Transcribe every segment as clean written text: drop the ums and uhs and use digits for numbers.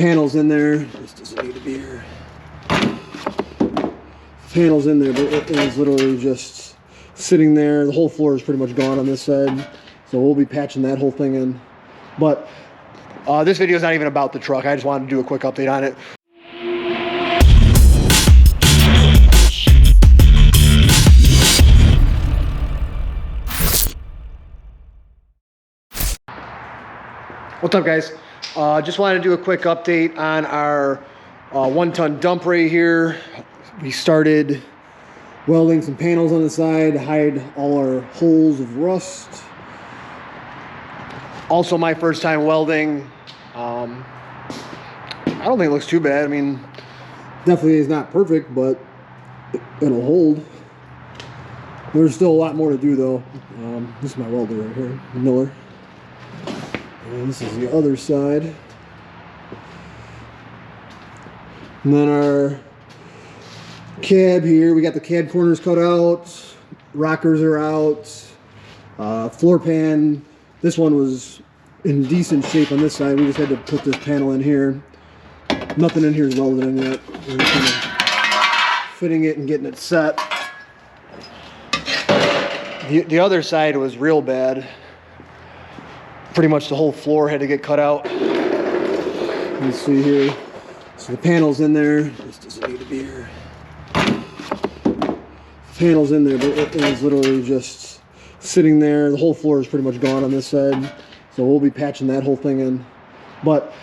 Panels in there. This doesn't need to be here. Panels in there, but it is literally just sitting there. The whole floor is pretty much gone on this side, so we'll be patching that whole thing in. But this video is not even about the truck. I just wanted to do a quick update on it. What's up, guys? Just wanted to do a quick update on our 1-ton dump right here. We started welding some panels on the side to hide all our holes of rust. Also my first time welding. I don't think it looks too bad. I mean, definitely is not perfect, but it'll hold. There's still a lot more to do though. This is my welder right here, Miller. And this is the other side. And then our cab here, we got the cab corners cut out, rockers are out, floor pan. This one was in decent shape on this side. We just had to put this panel in here. Nothing in here is welded in yet. We're just kind of fitting it and getting it set. The other side was real bad. Pretty much the whole floor had to get cut out. You can see here. So the panel's in there. This doesn't need to be here. Panel's in there, but it is literally just sitting there. The whole floor is pretty much gone on this side, so we'll be patching that whole thing in. But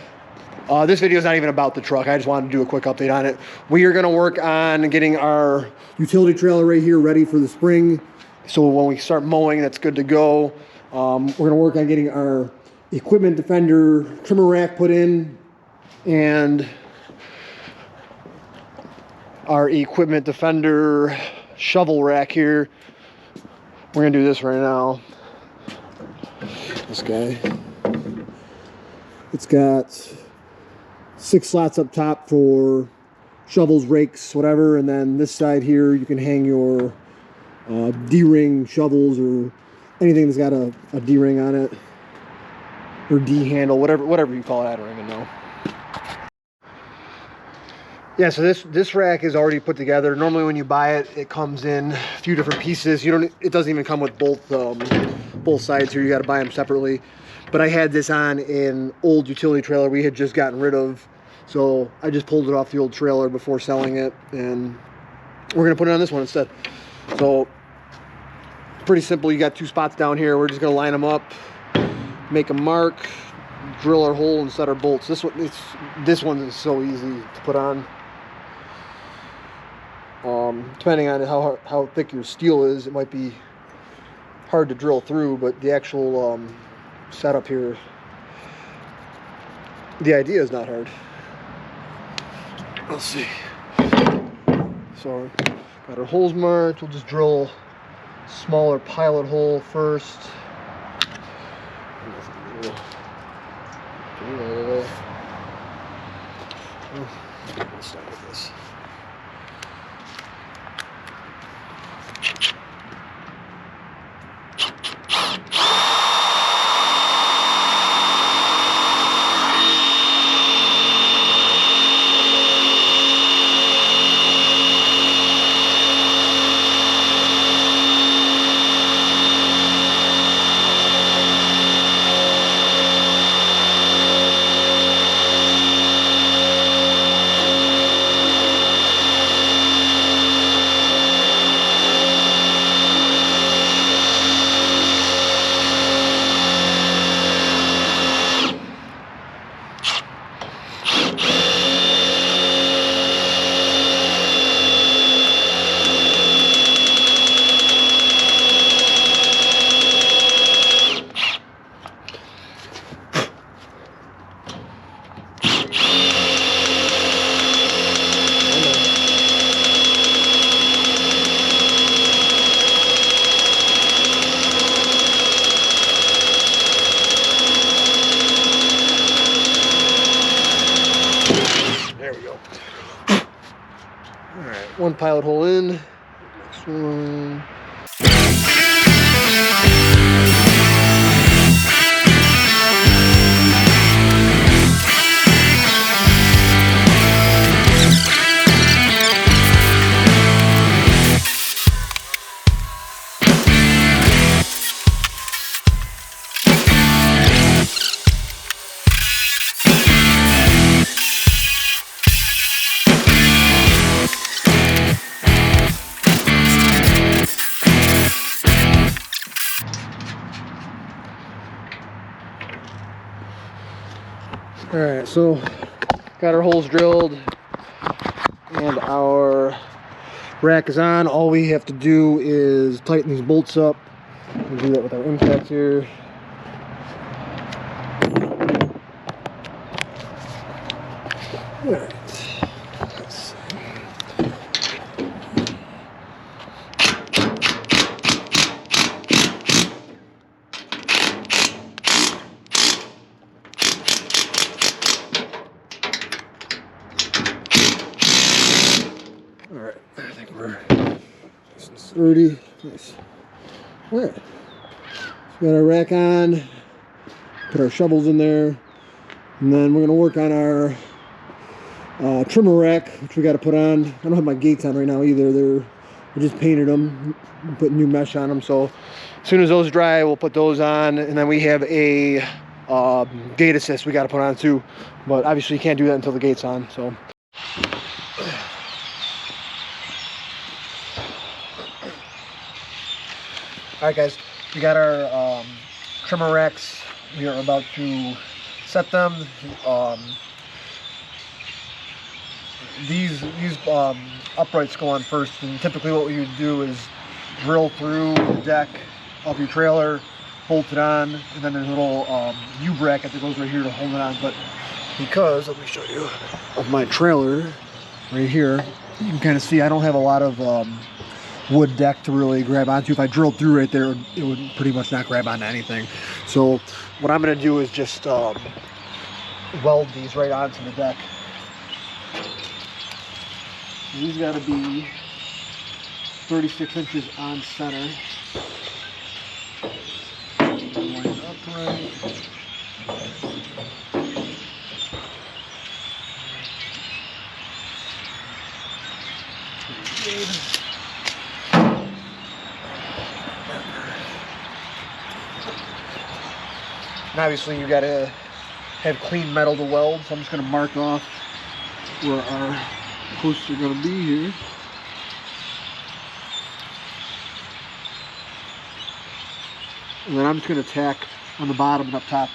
this video is not even about the truck. I just wanted to do a quick update on it. We are going to work on getting our utility trailer right here ready for the spring, so when we start mowing, that's good to go. We're going to work on getting our equipment defender trimmer rack put in and our equipment defender shovel rack here. We're going to do this right now. This guy. It's got 6 slots up top for shovels, rakes, whatever, and then this side here you can hang your D-ring shovels or anything that's got a D-ring on it, or D-handle, whatever you call it, I don't even know. Yeah, so this rack is already put together. Normally when you buy it, it comes in a few different pieces. It doesn't even come with both sides here. You got to buy them separately. But I had this on an old utility trailer we had just gotten rid of, so I just pulled it off the old trailer before selling it, and we're gonna put it on this one instead. So pretty simple. You got 2 spots down here. We're just going to line them up, make a mark, drill our hole, and set our bolts. This one is so easy to put on. Depending on how thick your steel is, it might be hard to drill through, but the actual setup here, the idea is not hard. Let's see. So got our holes marked. We'll just drill smaller pilot hole first. Let's start with this. One pilot hole in. Next one. Alright, so got our holes drilled and our rack is on. All we have to do is tighten these bolts up. We'll do that with our impact here. Alright. Let's see. Alright, I think we're nice and sturdy. Nice. Alright. So we got our rack on, put our shovels in there, and then we're going to work on our trimmer rack, which we got to put on. I don't have my gates on right now either. We just painted them, put new mesh on them. So as soon as those dry, we'll put those on, and then we have a gate assist we got to put on too. But obviously you can't do that until the gate's on. So. Alright guys, we got our trimmer racks. We are about to set them. These uprights go on first, and typically what we would do is drill through the deck of your trailer, bolt it on, and then there's a little U-bracket that goes right here to hold it on. But because, let me show you, of my trailer right here, you can kind of see I don't have a lot of wood deck to really grab onto. If I drilled through right there, it would pretty much not grab onto anything. So what I'm going to do is just weld these right onto the deck. These got to be 36 inches on center. Line upright. Good. And obviously you got to have clean metal to weld, so I'm just going to mark off where our posts are going to be here. And then I'm just going to tack on the bottom and up top.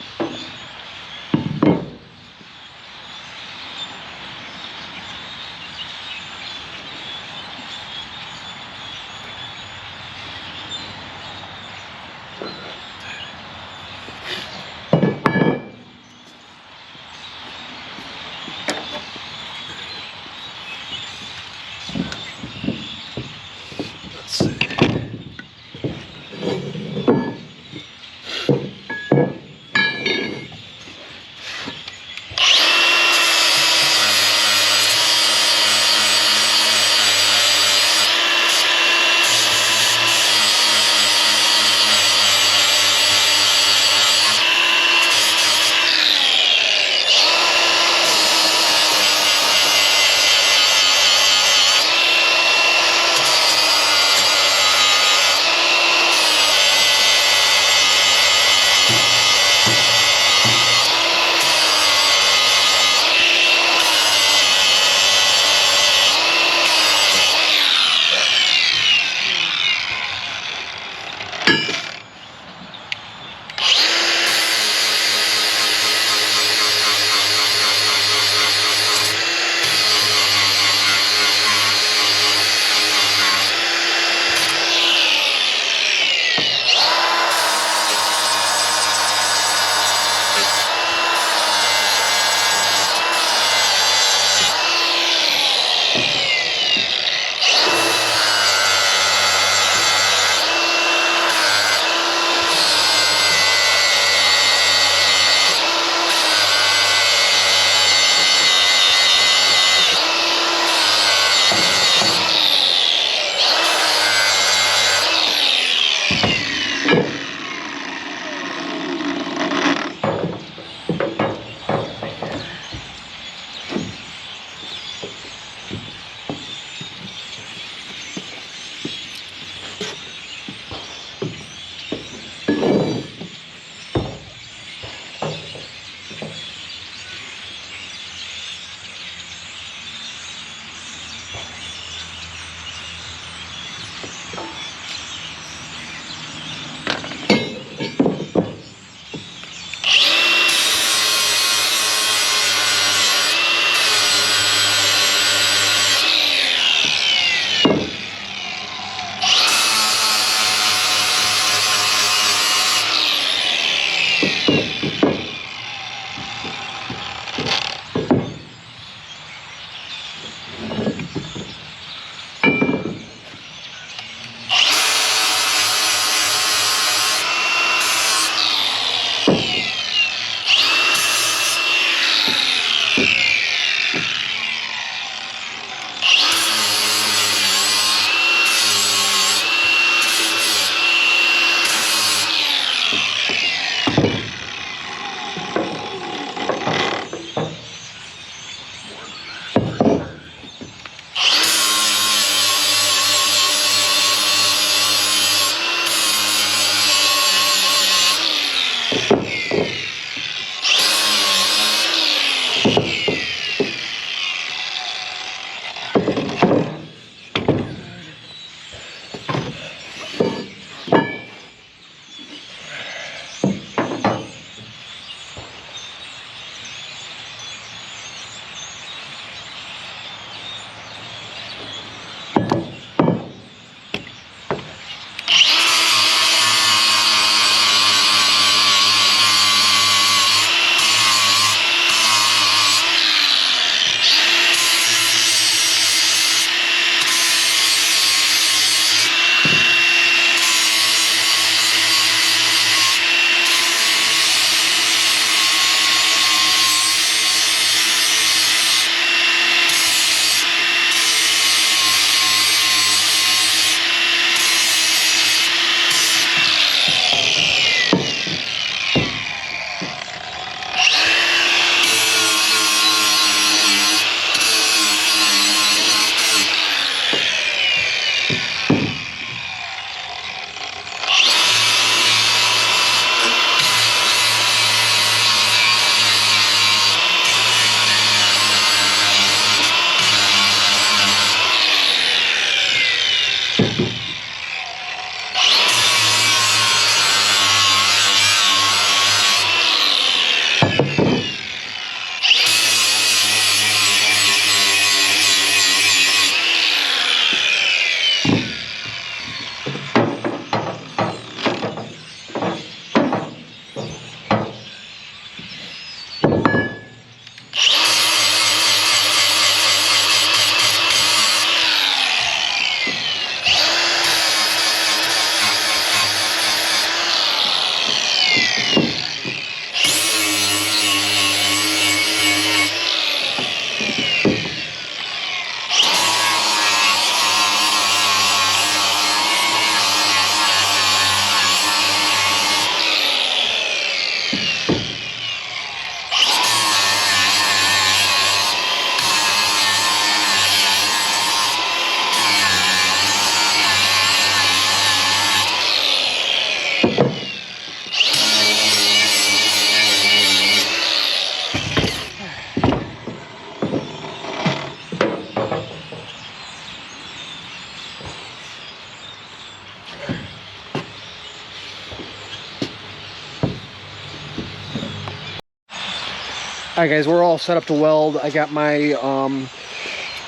Alright guys, we're all set up to weld. I got my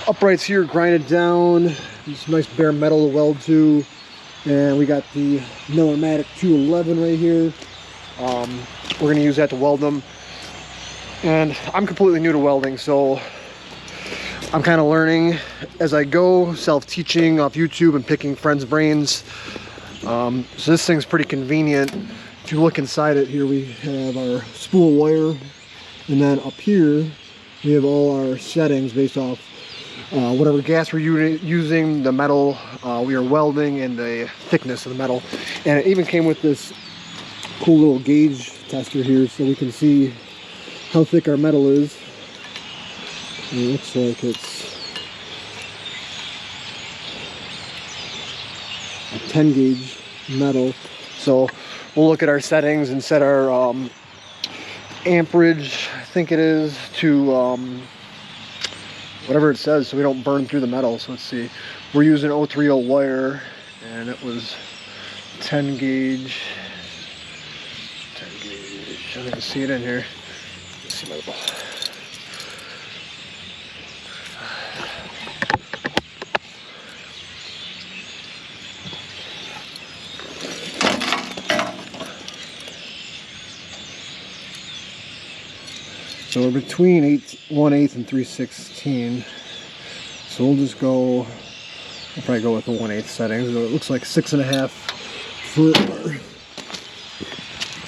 uprights here grinded down. Some nice bare metal to weld to. And we got the Miller-Matic 211 right here. We're going to use that to weld them. And I'm completely new to welding, so I'm kind of learning as I go, self-teaching off YouTube and picking friends' brains. So this thing's pretty convenient. If you look inside it here, we have our spool wire, and then up here we have all our settings based off whatever gas we're using, the metal we are welding, and the thickness of the metal. And it even came with this cool little gauge tester here, so we can see how thick our metal is. And it looks like it's a 10 gauge metal. So we'll look at our settings and set our amperage, I think it is, to whatever it says, so we don't burn through the metal. So let's see, we're using 030 wire, and it was 10 gauge. 10 gauge. I don't even see it in here. Let's see my little. So we're between 1/8 and 3/16. So we'll just go, I'll probably go with the 1/8 settings. So it looks like 6.5 for our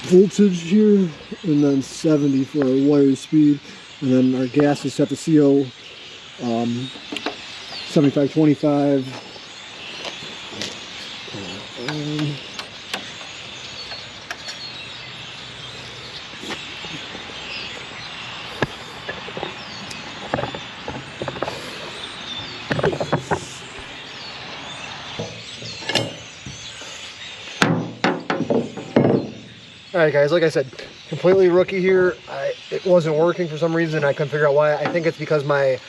voltage here, and then 70 for our wire speed. And then our gas is set to CO 7525. Alright guys, like I said, completely rookie here. It wasn't working for some reason. I couldn't figure out why. I think it's because my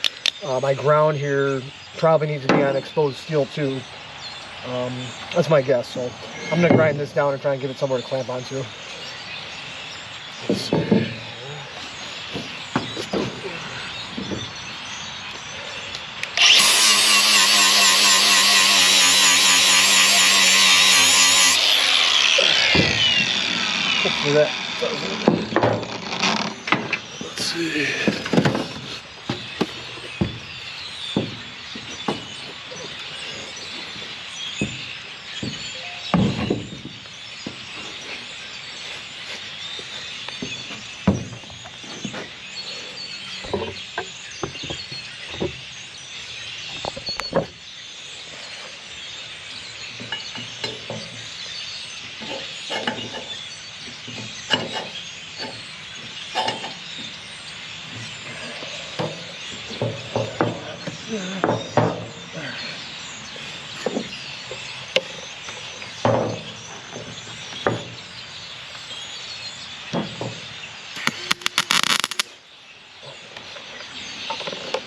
my ground here probably needs to be on exposed steel too. That's my guess. So I'm going to grind this down and try and give it somewhere to clamp onto. Let's see. Hopefully that does it. Let's see.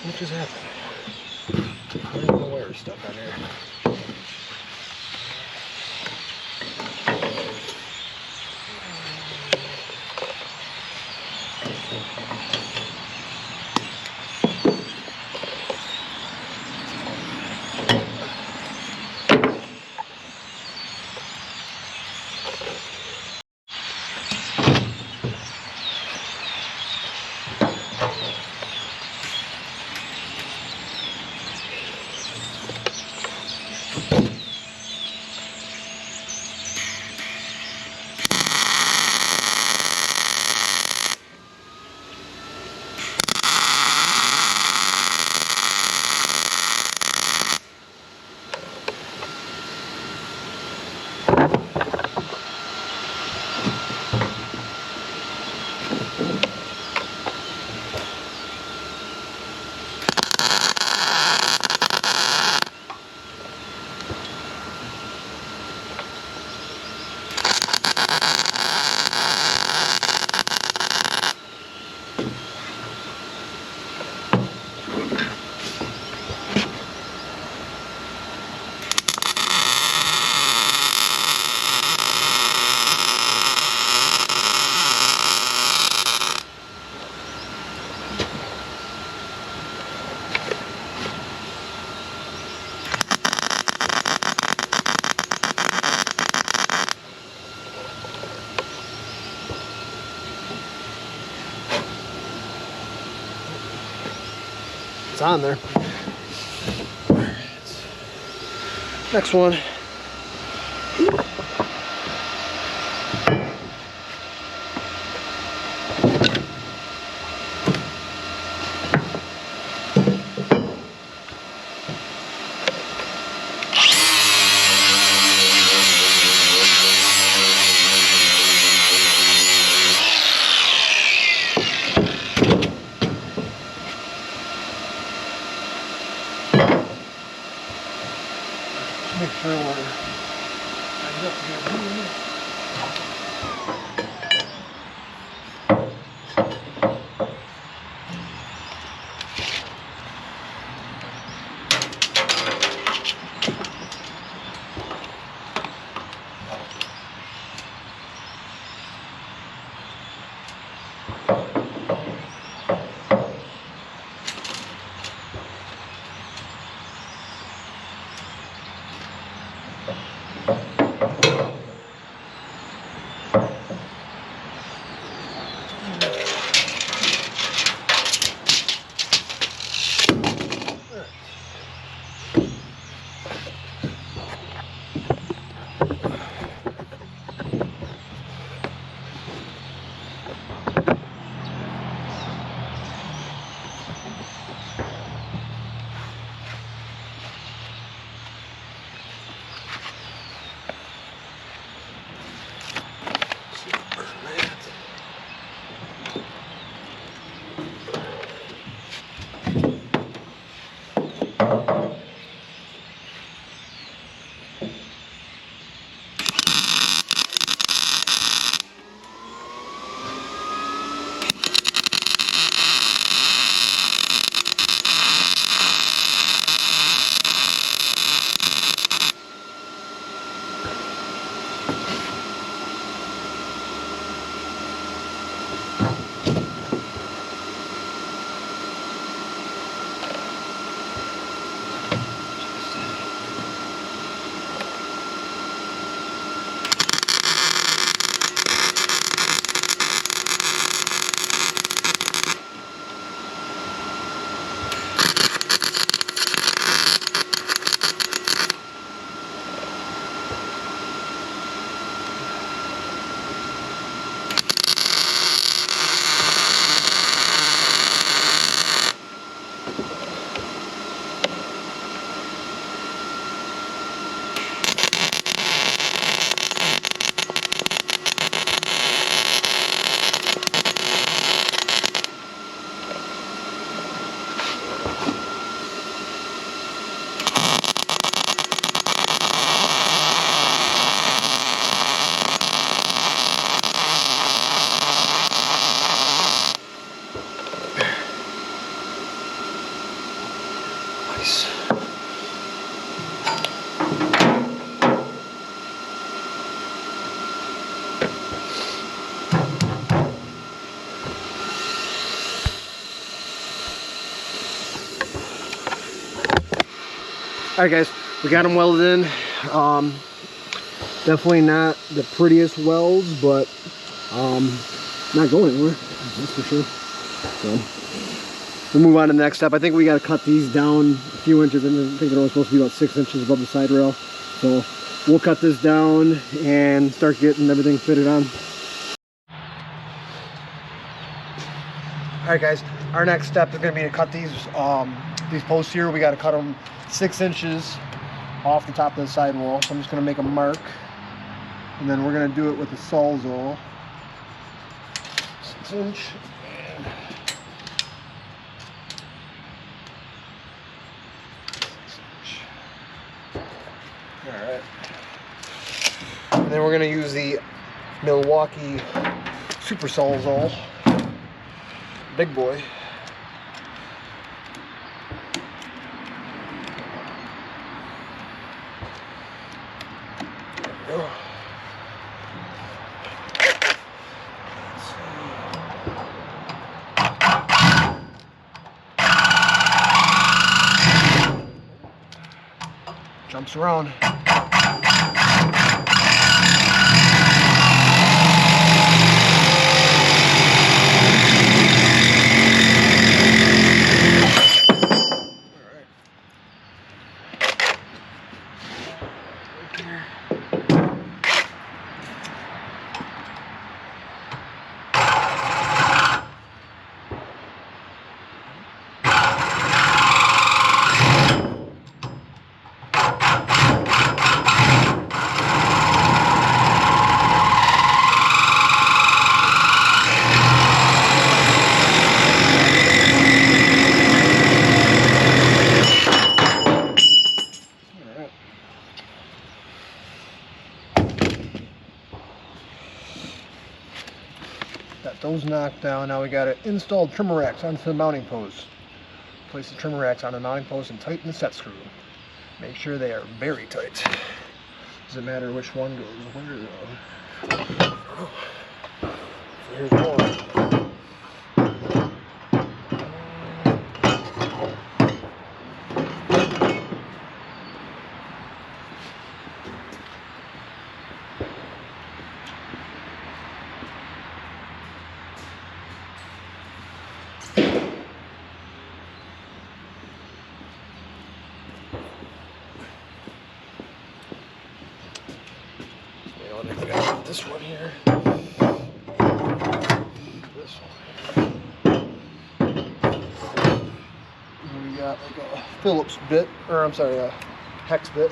What just happened? Where's the wire stuck on there? It's on there. Next one. Make sure we're lined up here. All right, guys, we got them welded in. Definitely not the prettiest welds, but not going anywhere, that's for sure. So we'll move on to the next step. I think we got to cut these down a few inches, and I think they're only supposed to be about 6 inches above the side rail. So we'll cut this down and start getting everything fitted on. All right, guys, our next step is going to be to cut these posts here. We got to cut them 6 inches off the top of the sidewall. So I'm just going to make a mark, and then we're going to do it with the Sawzall. 6 inch. And 6 inch. All right. And then we're going to use the Milwaukee Super Sawzall. Big boy. There we go. Jumps around. those knocked down. Now we got to install trimmer racks onto the mounting post. Place the trimmer racks on the mounting post and tighten the set screw. Make sure they are very tight. Doesn't matter which one goes where though. So here's one. This one here. This one. And we got like a Phillips bit, or I'm sorry, a hex bit.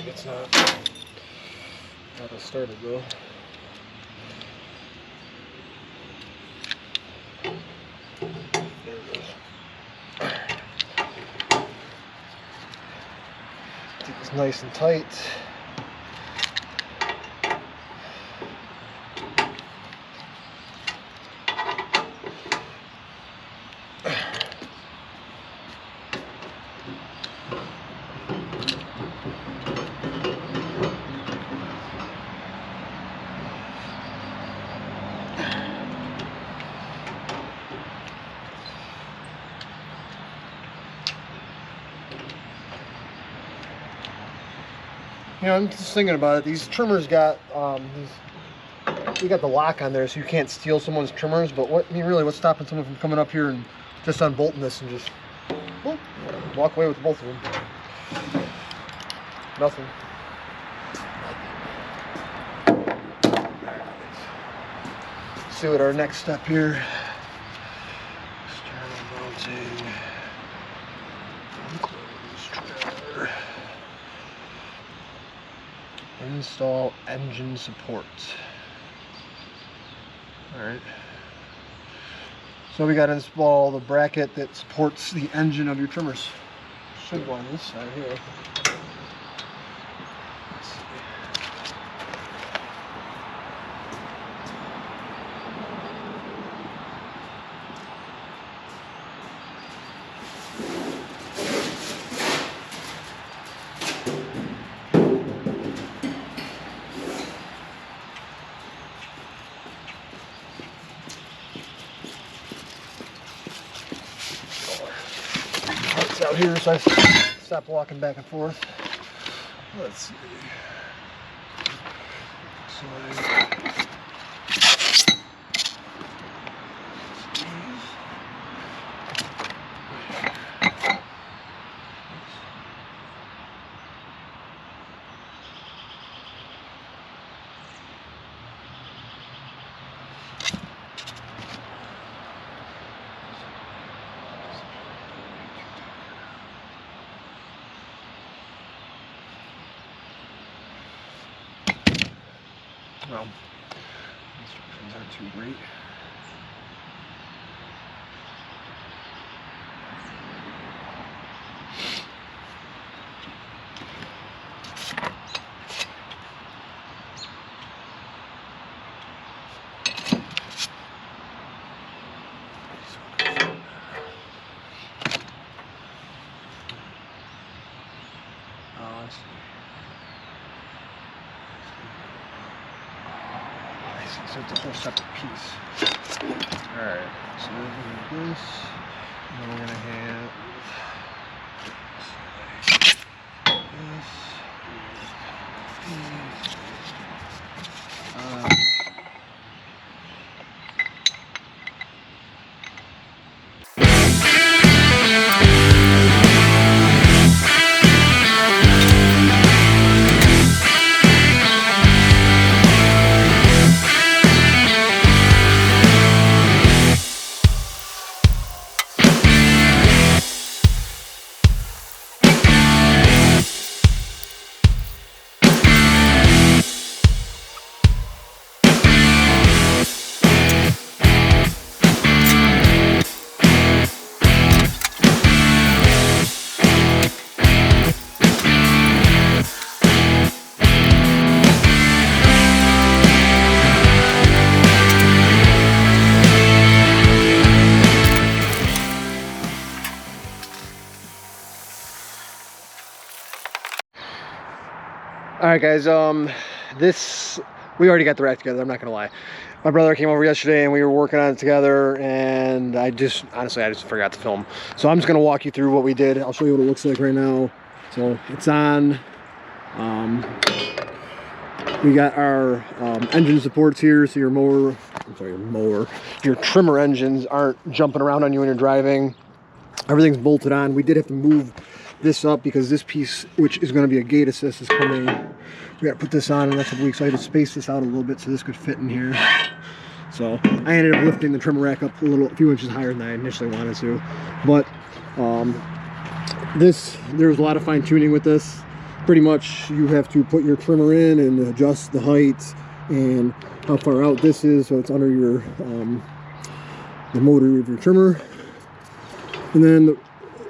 It's not as started though. There it goes. Keep this nice and tight. You know, I'm just thinking about it. These trimmers got we got the lock on there, so you can't steal someone's trimmers. But what, I mean, really, what's stopping someone from coming up here and just unbolting this and just whoop, walk away with both of them? Nothing. Let's see what our next step here. External mounting. Unclosed trailer. Install engine support. Alright. So we got to install the bracket that supports the engine of your trimmers. Should go on this side here. Let's see. Out here, so I stop walking back and forth. Let's see. Well, instructions aren't too great. I see. So it's a whole separate piece. Alright, so we're going to do this, and then we're going to have this. right, guys. We already got the rack together. I'm not gonna lie. My brother came over yesterday and we were working on it together, and honestly, I just forgot to film. So I'm just gonna walk you through what we did. I'll show you what it looks like right now. So it's on. We got our engine supports here, so your trimmer engines aren't jumping around on you when you're driving. Everything's bolted on. We did have to move this up because this piece, which is going to be a gate assist, is coming. We got to put this on in the next couple weeks. So I had to space this out a little bit so this could fit in here. So I ended up lifting the trimmer rack up a few inches higher than I initially wanted to. But there was a lot of fine tuning with this. Pretty much you have to put your trimmer in and adjust the height and how far out this is, so it's under your the motor of your trimmer. And then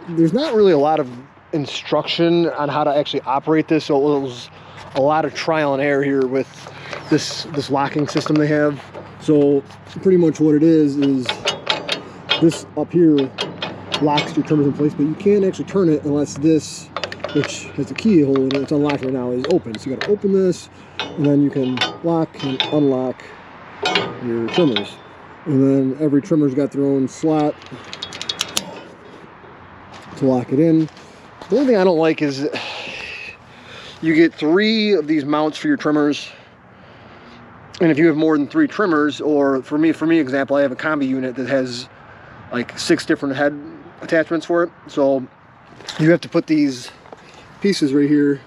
there's not really a lot of instruction on how to actually operate this, so it was a lot of trial and error here with this locking system they have. So pretty much what it is this up here locks your trimmers in place, but you can't actually turn it unless this, which has the keyhole in it, it's unlocked right now, is open. So you got to open this, and then you can lock and unlock your trimmers. And then every trimmer's got their own slot to lock it in. The only thing I don't like is you get 3 of these mounts for your trimmers, and if you have more than 3 trimmers, or for me example, I have a combi unit that has like 6 different head attachments for it, so you have to put these pieces right here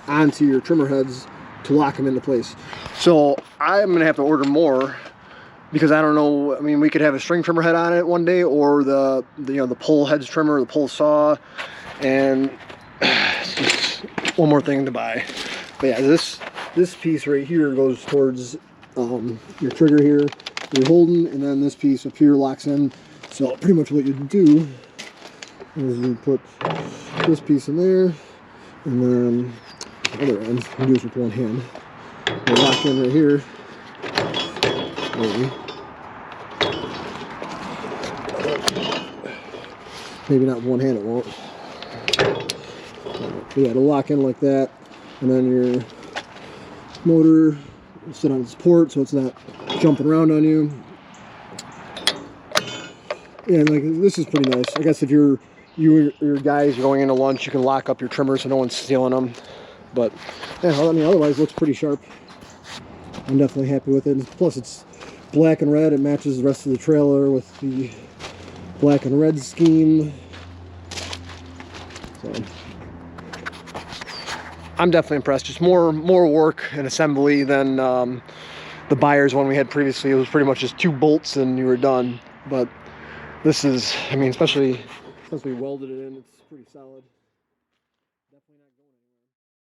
onto your trimmer heads to lock them into place. So I'm gonna have to order more because I don't know. I mean, we could have a string trimmer head on it one day, or the pull heads trimmer, the pull saw, and it's just one more thing to buy. But yeah, this piece right here goes towards your trigger here you're holding, and then this piece up here locks in. So pretty much what you do is you put this piece in there, and then the other end you do this with one hand. You lock in right here. Maybe not with one hand, it won't. But yeah, to lock in like that, and then your motor will sit on support so it's not jumping around on you. Yeah, and like this is pretty nice. I guess if you and your guys are going into lunch, you can lock up your trimmers so no one's stealing them. But yeah, I mean, otherwise it looks pretty sharp. I'm definitely happy with it. Plus it's black and red. It matches the rest of the trailer with the black and red scheme. So I'm definitely impressed. Just more work and assembly than the buyer's one we had previously. It was pretty much just 2 bolts and you were done. But this is, I mean, especially since we welded it in, it's pretty solid. Definitely not going anywhere.